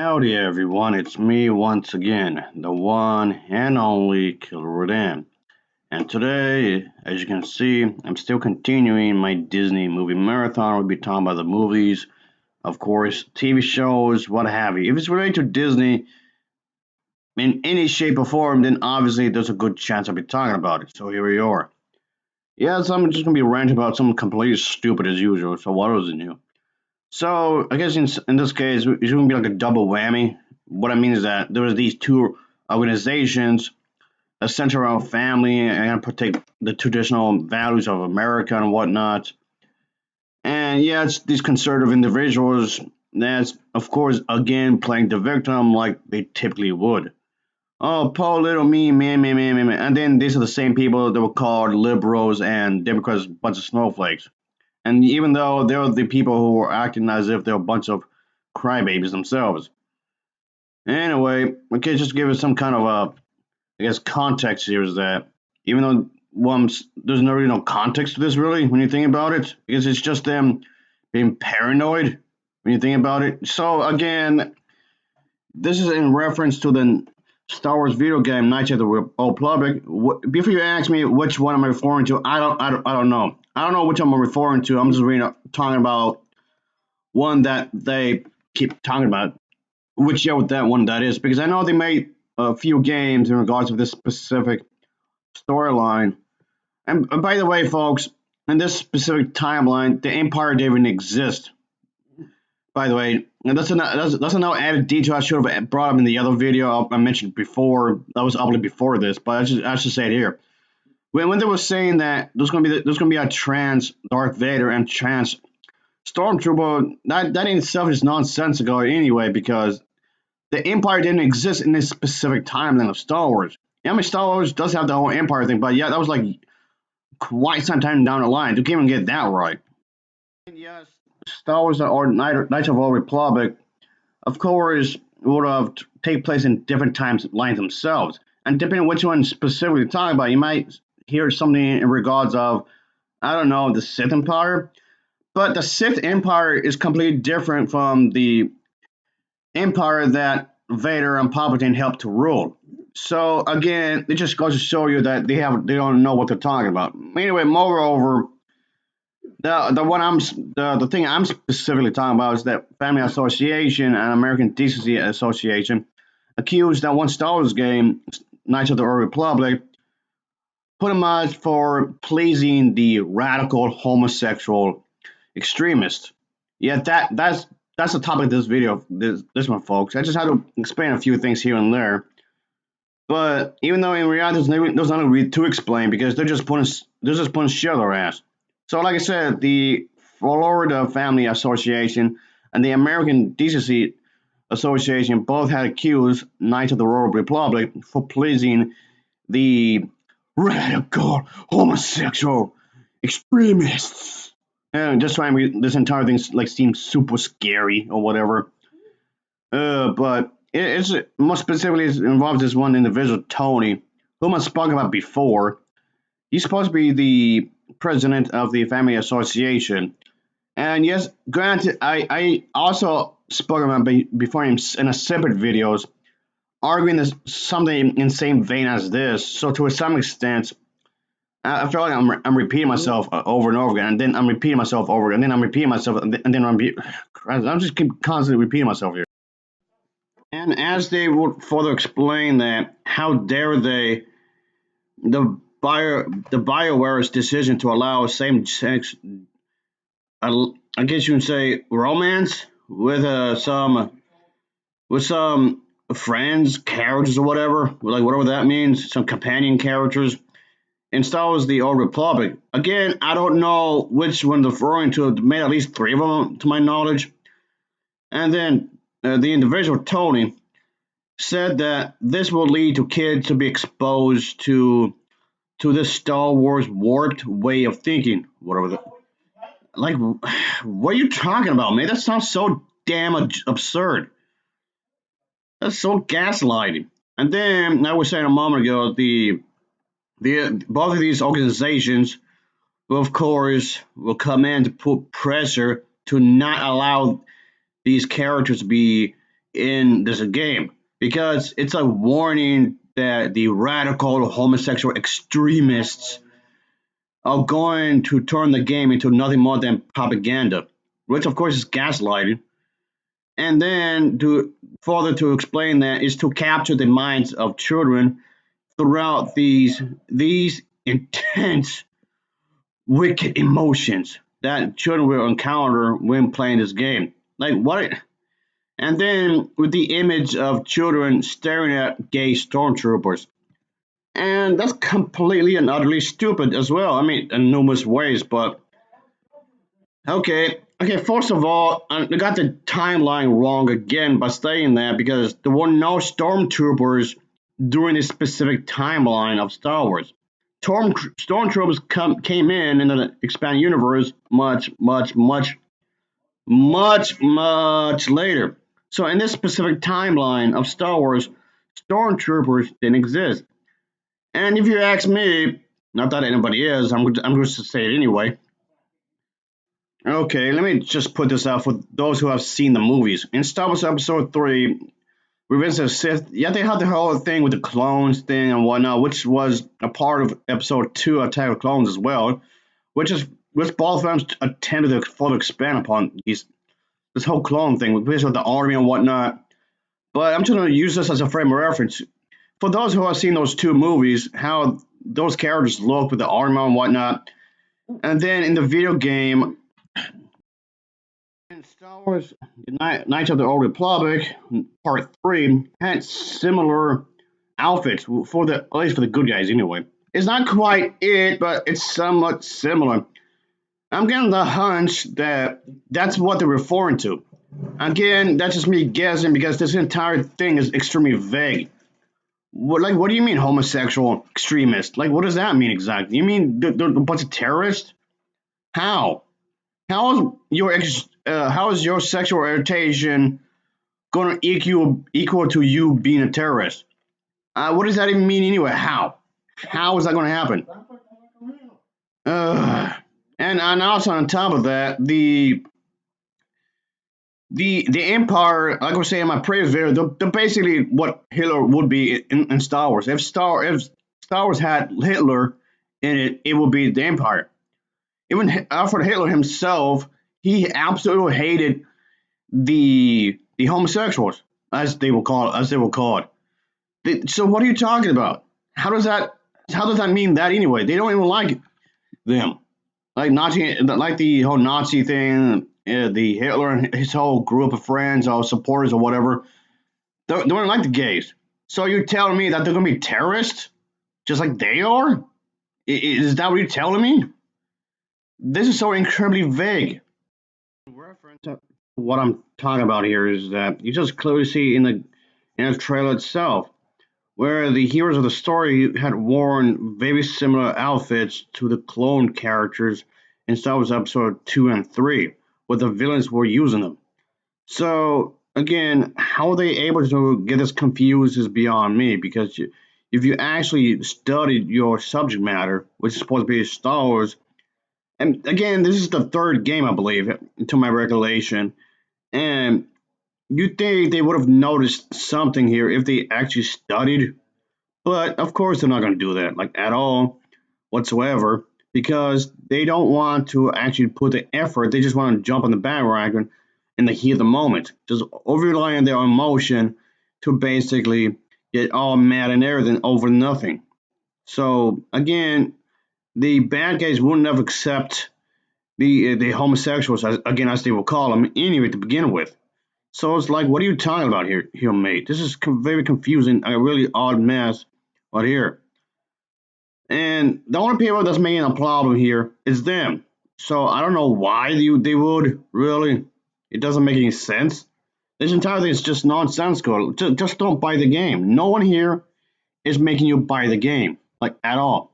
Howdy everyone, it's me once again, the one and only Killer Dan. And today, as you can see, I'm still continuing my Disney movie marathon. We'll be talking about the movies, of course, TV shows, what have you. If it's related to Disney in any shape or form, then obviously there's a good chance I'll be talking about it. So here we are. Yeah, so I'm just gonna be ranting about something completely stupid as usual. So what was new? So I guess in this case, it's going to be like a double whammy. What I mean is that there was these two organizations that center around family and protect the traditional values of America and whatnot. And yeah, it's these conservative individuals that's, of course, again playing the victim like they typically would. Oh, poor little me. And then these are the same people that were called liberals and Democrats, a bunch of snowflakes. And even though they're the people who were acting as if they're a bunch of crybabies themselves. Anyway, okay, just to give it some kind of I guess context here is that even though there's no really no context to this really when you think about it, because it's just them being paranoid when you think about it. So again, this is in reference to the Star Wars video game Knights of the Old Republic. Before you ask me which one I'm referring to, I don't know. I don't know which I'm referring to. I'm just talking about one that they keep talking about, whichever that one that is, because I know they made a few games in regards to this specific storyline. And by the way, folks, in this specific timeline, the Empire didn't even exist. By the way, and that's another added detail I should have brought up in the other video I mentioned before. That was probably before this, but I should say it here. When they were saying that there's gonna be a trans Darth Vader and trans Stormtrooper, that in itself is nonsensical anyway because the Empire didn't exist in this specific timeline of Star Wars. Yeah, I mean, Star Wars does have the whole Empire thing, but yeah, that was like quite some time down the line. You can't even get that right. And yes, Star Wars or Knights of the Old Republic, of course, would have take place in different times lines themselves. And depending on which one specifically you're talking about, you might hear something in regards of, I don't know, the Sith Empire. But the Sith Empire is completely different from the empire that Vader and Palpatine helped to rule. So again, it just goes to show you that they don't know what they're talking about. Anyway, moreover, the thing I'm specifically talking about is that Family Association and American Decency Association accused that one Star Wars game, Knights of the Old Republic, pretty much for pleasing the radical homosexual extremists. Yeah, that's the topic of this video, this one, folks. I just had to explain a few things here and there. But even though in reality there's nothing really to explain because they're just putting shit on their ass. So like I said, the Florida Family Association and the American Decency Association both had accused Knights of the Royal Republic for pleasing the radical homosexual extremists. And just trying to make this entire thing like seem super scary or whatever. But it's more specifically it involves this one individual, Tony, whom I spoke about before. He's supposed to be the president of the Family Association. And yes, granted, I also spoke about before him in a separate videos, arguing this something in the same vein as this. So to some extent, I feel like I'm repeating myself over and over again, and then I'm repeating myself over again, and then I'm repeating myself, and then I'm just keep constantly repeating myself here. And as they would further explain that, how dare they, the BioWare's decision to allow same-sex, I guess you can say, romance with some friends, characters, or whatever, like whatever that means, some companion characters in Star Wars: The Old Republic. Again, I don't know which one they're referring to. They made at least three of them, to my knowledge. And then the individual Tony said that this will lead to kids to be exposed to this Star Wars warped way of thinking. Whatever the like, what are you talking about, man? That sounds so damn absurd. That's so gaslighting. And then I was saying a moment ago, the both of these organizations will, of course, will come in to put pressure to not allow these characters to be in this game because it's a warning that the radical homosexual extremists are going to turn the game into nothing more than propaganda, which of course is gaslighting. And then to further to explain that is to capture the minds of children throughout these intense wicked emotions that children will encounter when playing this game. Like what? And then with the image of children staring at gay stormtroopers. And that's completely and utterly stupid as well. I mean, in numerous ways, but okay. First of all, I got the timeline wrong again by saying that because there were no stormtroopers during this specific timeline of Star Wars. Stormtroopers came in the expanded universe much later. So in this specific timeline of Star Wars, stormtroopers didn't exist. And if you ask me, not that anybody is, I'm going to say it anyway. Okay, let me just put this out for those who have seen the movies. In Star Wars Episode 3, Revenge of the Sith, yeah, they had the whole thing with the clones thing and whatnot, which was a part of Episode 2, Attack of Clones as well, which both films attempted to further expand upon this whole clone thing, with the army and whatnot. But I'm just going to use this as a frame of reference. For those who have seen those two movies, how those characters look with the armor and whatnot, and then in the video game, in Star Wars Knights of the Old Republic, Part 3, had similar outfits for at least for the good guys anyway. It's not quite it, but it's somewhat similar. I'm getting the hunch that that's what they're referring to. Again, that's just me guessing because this entire thing is extremely vague. What do you mean homosexual extremist? Like, what does that mean exactly? You mean they're a bunch of terrorists? How? How is your sexual orientation going to equal to you being a terrorist? What does that even mean anyway? How is that going to happen? And also on top of that, the Empire, like I was saying in my previous video, they're basically what Hitler would be in Star Wars. If Star Wars had Hitler in it, it would be the Empire. Even Alfred Hitler himself, he absolutely hated the homosexuals, as they were called. So what are you talking about? How does that mean that anyway? They don't even like them. Like the whole Nazi thing, the Hitler and his whole group of friends or supporters or whatever, they don't like the gays. So you're telling me that they're gonna be terrorists, just like they are? Is that what you're telling me? This is so incredibly vague. Reference to what I'm talking about here is that you just clearly see in the trailer itself, where the heroes of the story had worn very similar outfits to the clone characters in Star Wars Episode 2 and 3, where the villains were using them. So, again, how are they able to get this confused is beyond me, because if you actually studied your subject matter, which is supposed to be Star Wars, and again, this is the third game, I believe, to my recollection, and you think they would have noticed something here if they actually studied, but of course, they're not going to do that, like at all, whatsoever, because they don't want to actually put the effort. They just want to jump on the bandwagon in the heat of the moment, just over rely on their emotion to basically get all mad and everything over nothing. So again, the bad guys wouldn't have accept the homosexuals as they will call them anyway to begin with. So it's like, what are you talking about here, mate? This is very confusing, a really odd mess right here. And the only people that's making a problem here is them. So I don't know why they would really. It doesn't make any sense. This entire thing is just nonsensical. Just don't buy the game. No one here is making you buy the game, like at all.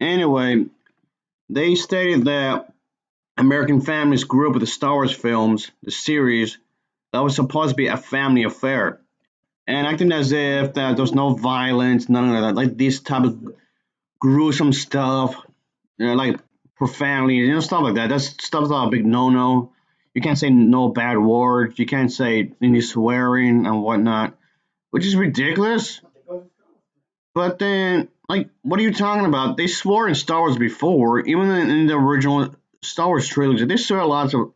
Anyway, they stated that American families grew up with the Star Wars films, the series, that was supposed to be a family affair. And acting as if that there's no violence, none of that, like this type of gruesome stuff, like profanity, stuff like that. That's stuff's not a big no-no. You can't say no bad words. You can't say any swearing and whatnot, which is ridiculous. But then, like, what are you talking about? They swore in Star Wars before, even in the original Star Wars trilogy. They swore lots of.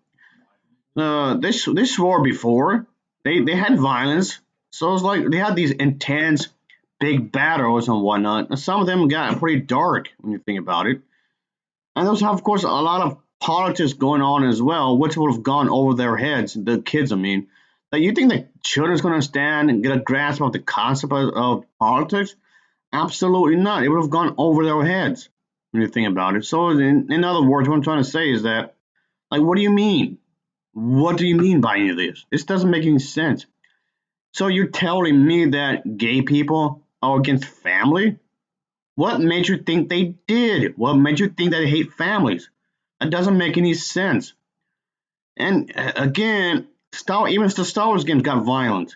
They swore before. They had violence, so it's like they had these intense, big battles and whatnot. And some of them got pretty dark when you think about it. And those have, of course, a lot of politics going on as well, which would have gone over their heads. The kids, I mean. Like, you think that children's going to stand and get a grasp of the concept of politics? Absolutely not. It would have gone over their heads when you think about it. So, in other words, what I'm trying to say is that, like, what do you mean? What do you mean by any of this? This doesn't make any sense. So, you're telling me that gay people are against family? What made you think they did? What made you think they hate families? That doesn't make any sense. And again, even the Star Wars games got violent.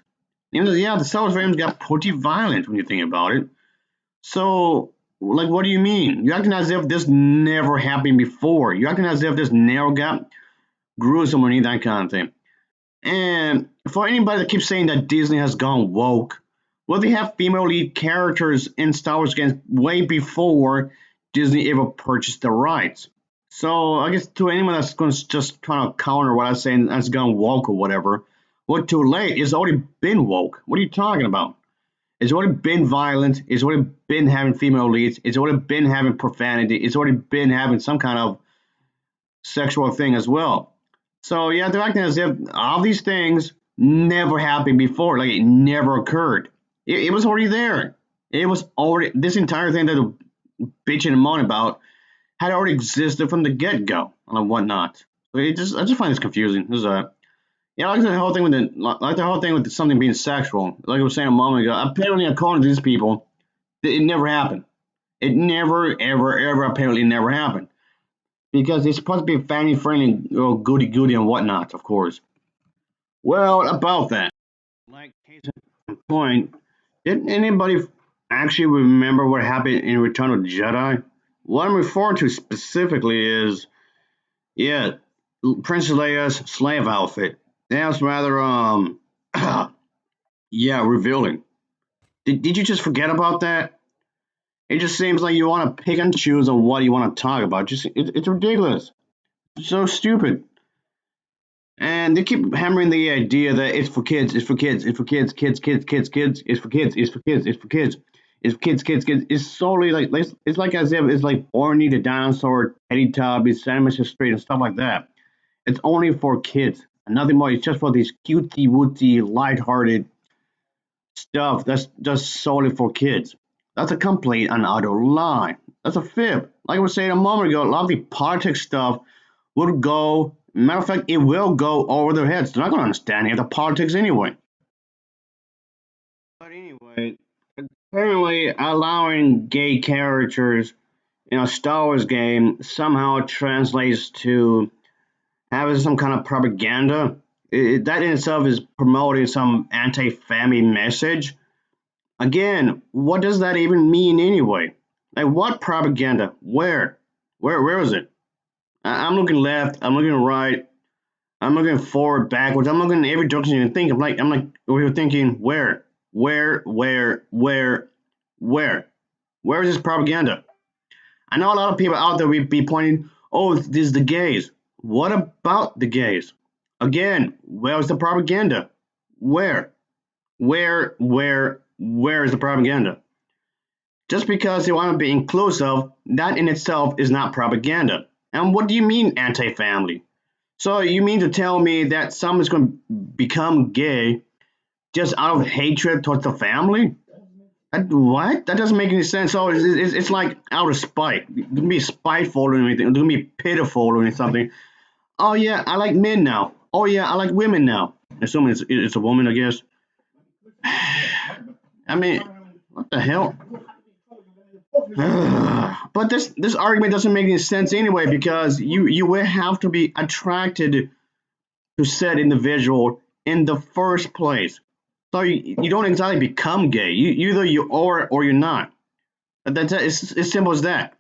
Yeah, the Star Wars games got pretty violent when you think about it. So, like, what do you mean? You're acting as if this never happened before. You're acting as if this never got gruesome or any that kind of thing. And for anybody that keeps saying that Disney has gone woke, well, they have female lead characters in Star Wars games way before Disney ever purchased the rights. So I guess to anyone that's going to just trying to counter what I'm saying that's gone woke or whatever, well, too late. It's already been woke. What are you talking about? It's already been violent. It's already been having female leads. It's already been having profanity. It's already been having some kind of sexual thing as well. So yeah, they're acting as if all these things never happened before, like it never occurred. It was already there. It was already this entire thing that they're bitching and moaning about had already existed from the get go and whatnot. So I just find this confusing. This is yeah, like the whole thing with the whole thing with something being sexual. Like I was saying a moment ago, apparently according to these people, it never happened. It never, ever, ever apparently never happened because it's supposed to be family friendly, goody goody and whatnot, of course. Well, about that, like case in point, didn't anybody actually remember what happened in Return of the Jedi? What I'm referring to specifically is, yeah, Princess Leia's slave outfit. That's rather yeah, revealing. Did you just forget about that? It just seems like you want to pick and choose on what you want to talk about. It's ridiculous. It's so stupid. And they keep hammering the idea that it's for kids, it's for kids, it's for kids, kids, it's for kids, it's for kids, it's for kids, it's for kids. It's solely like it's like as if it's like Barney the dinosaur, Teddy Tubbies, Sesame Street, and stuff like that. It's only for kids, and nothing more. It's just for these cutesy, wootsy, lighthearted stuff that's just solely for kids. That's a complete and utter lie. That's a fib. Like I was saying a moment ago, a lot of the politics stuff would go, matter of fact, it will go over their heads. They're not going to understand any of the politics anyway. But anyway, apparently allowing gay characters in a Star Wars game somehow translates to having some kind of propaganda. That in itself is promoting some anti-family message. Again, what does that even mean anyway? Like what propaganda? Where? Where is it? I'm looking left, I'm looking right, I'm looking forward, backwards, I'm looking in every direction you can think. I'm like we were thinking where? Where is this propaganda? I know a lot of people out there will be pointing, oh, this is the gays. What about the gays? Again, where's the propaganda? Where? Where is the propaganda? Just because they want to be inclusive, that in itself is not propaganda. And what do you mean anti-family? So you mean to tell me that someone's going to become gay just out of hatred towards the family? What? That doesn't make any sense. So it's like out of spite. It can be spiteful or anything. It can be pitiful or something. Oh yeah, I like men now. Oh yeah, I like women now. Assuming it's a woman, I guess. I mean, what the hell? But this argument doesn't make any sense anyway because you will have to be attracted to said individual in the first place. So you don't exactly become gay. Either you are or you're not. That's it's as simple as that.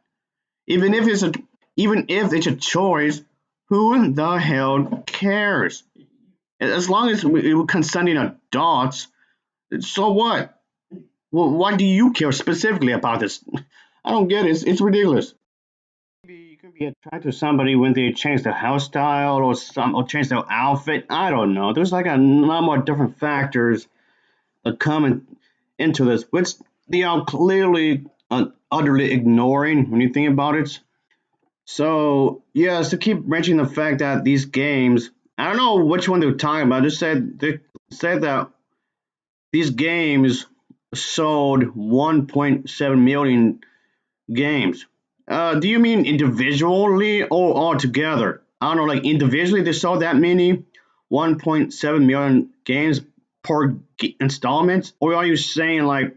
Even if it's a even if it's a choice, Who the hell cares? As long as we're consenting adults, so what? Well, why do you care specifically about this? I don't get it. It's ridiculous. Maybe you can be attracted to somebody when they change their hairstyle or change their outfit. I don't know. There's like a number of different factors that come into this, which they are clearly utterly ignoring when you think about it. So yes, to keep mentioning the fact that these games, I don't know which one they're talking about. They said that these games sold 1.7 million games. Do you mean individually or all together? I don't know, like individually they sold that many, 1.7 million games per installment, or are you saying like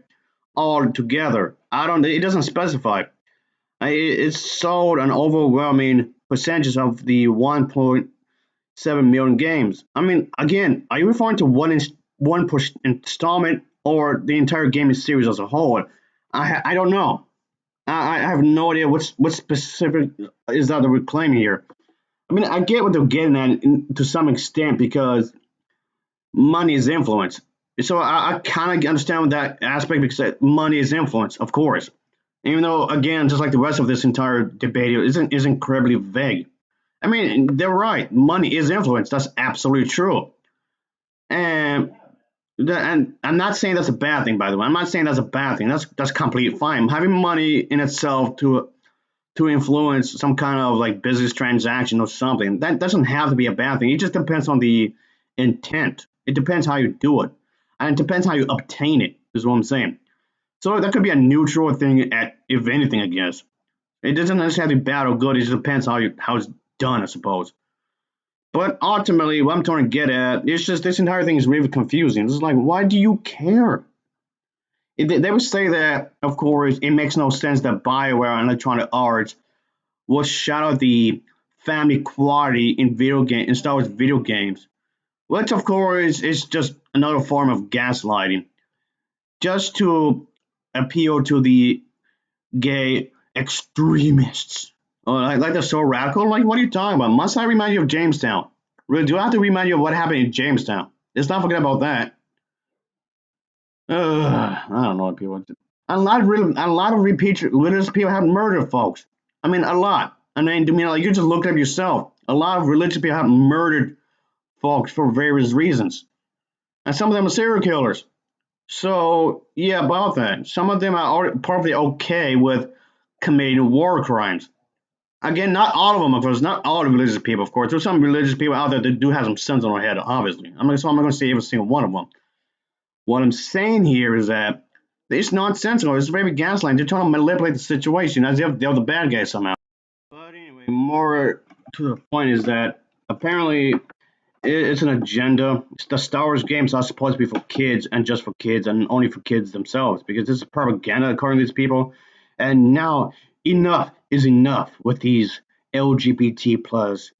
all together? I don't. It doesn't specify. It's sold an overwhelming percentage of the 1.7 million games. I mean, again, are you referring to one push installment or the entire gaming series as a whole? I don't know. I have no idea what specific is that we're claiming here. I mean, I get what they're getting at to some extent because money is influence. So I kind of understand that aspect because money is influence, of course. Even though, again, just like the rest of this entire debate, is incredibly vague. I mean, they're right. Money is influence. That's absolutely true. And and I'm not saying that's a bad thing, by the way. I'm not saying that's a bad thing. That's completely fine. Having money in itself to influence some kind of like business transaction or something that doesn't have to be a bad thing. It just depends on the intent. It depends how you do it, and it depends how you obtain it. Is what I'm saying. So that could be a neutral thing at if anything, I guess. It doesn't necessarily be bad or good. It just depends how it's done, I suppose. But ultimately, what I'm trying to get at is just this entire thing is really confusing. It's like, why do you care? They would say that, of course, it makes no sense that Bioware and Electronic Arts will shadow the family quality in Star Wars video games, which, of course, is just another form of gaslighting, just to appeal to the gay extremists. Oh, like they're so radical. Like, what are you talking about? Must I remind you of Jamestown? Really, do I have to remind you of what happened in Jamestown? Let's not forget about that. I don't know what people. A lot of repeat religious people have murdered folks. I mean, a lot. I mean, like you just looked up yourself. A lot of religious people have murdered folks for various reasons, and some of them are serial killers. So yeah, about that. Some of them are perfectly okay with committing war crimes. Again, not all of them, of course, not all the religious people, of course. There's some religious people out there that do have some sins on their head, obviously. I'm not going to say every single one of them. What I'm saying here is that it's nonsensical. It's very gaslighting. They're trying to manipulate the situation as if they're the bad guys somehow. But anyway, more to the point is that apparently it's an agenda. The Star Wars games are supposed to be for kids and just for kids and only for kids themselves because this is propaganda according to these people. And now enough is enough with these LGBT plus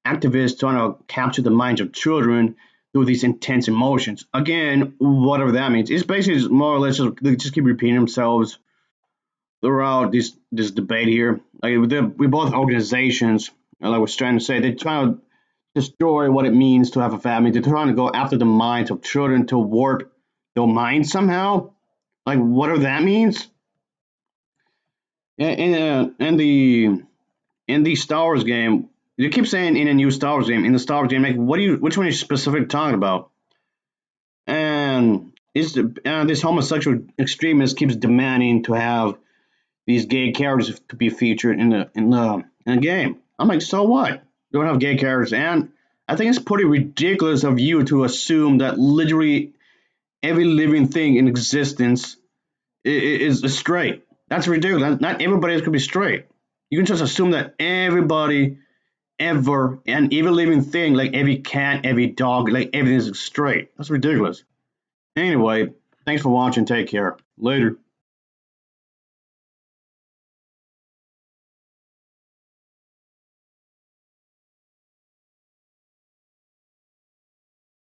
activists trying to capture the minds of children through these intense emotions. Again, whatever that means. It's basically more or less just, they just keep repeating themselves throughout this debate here. Like we both organizations, like I was trying to say, they're trying to destroy what it means to have a family. They're trying to go after the minds of children to warp their minds somehow. Like whatever that means. In the Star Wars game, you keep saying in a new Star Wars game, in the Star Wars game, like which one are you specifically talking about? And is this homosexual extremist keeps demanding to have these gay characters to be featured in the game. I'm like, so what? You don't have gay characters, and I think it's pretty ridiculous of you to assume that literally every living thing in existence is straight. That's ridiculous. Not everybody is going to be straight. You can just assume that everybody ever and every living thing, like every cat, every dog, like everything is straight. That's ridiculous. Anyway, thanks for watching. Take care. Later.